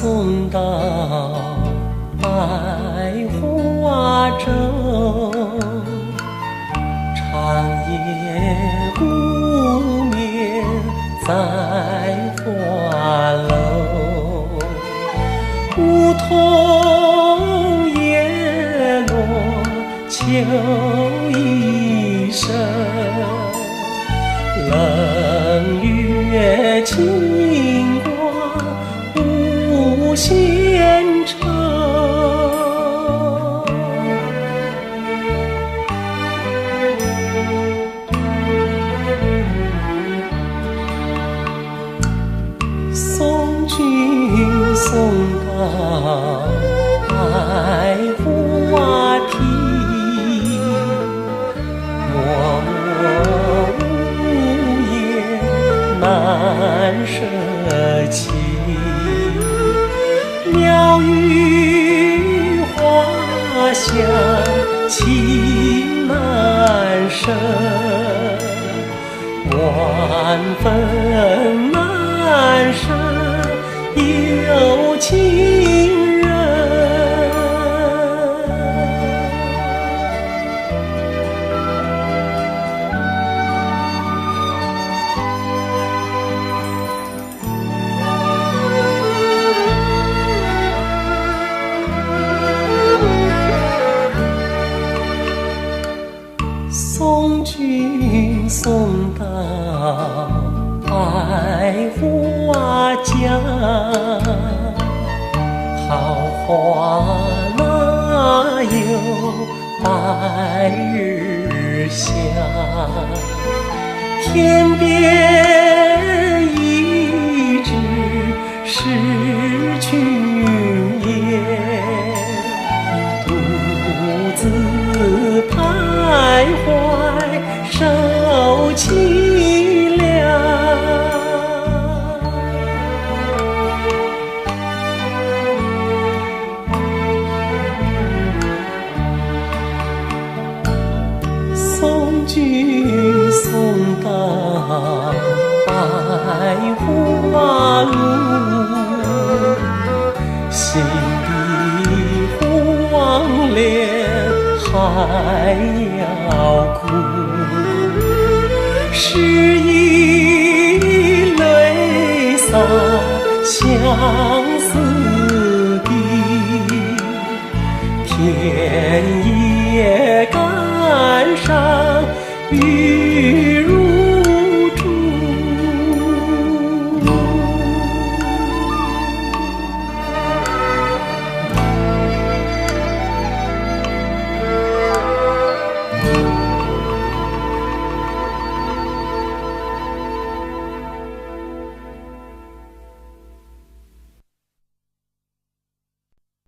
送到百花洲，长夜不眠在花楼，梧桐叶落秋意深，冷月清光无限愁。送君送到百花亭，默默无言难舍弃，鸟语花香情难舍，万分难舍有情人。送君送到百花江，桃花哪有白日香？天边一枝是君烟，独自徘徊受凄凉。送君送到百花路，心底黄连还要哭，是以泪洒相思地，天也感伤与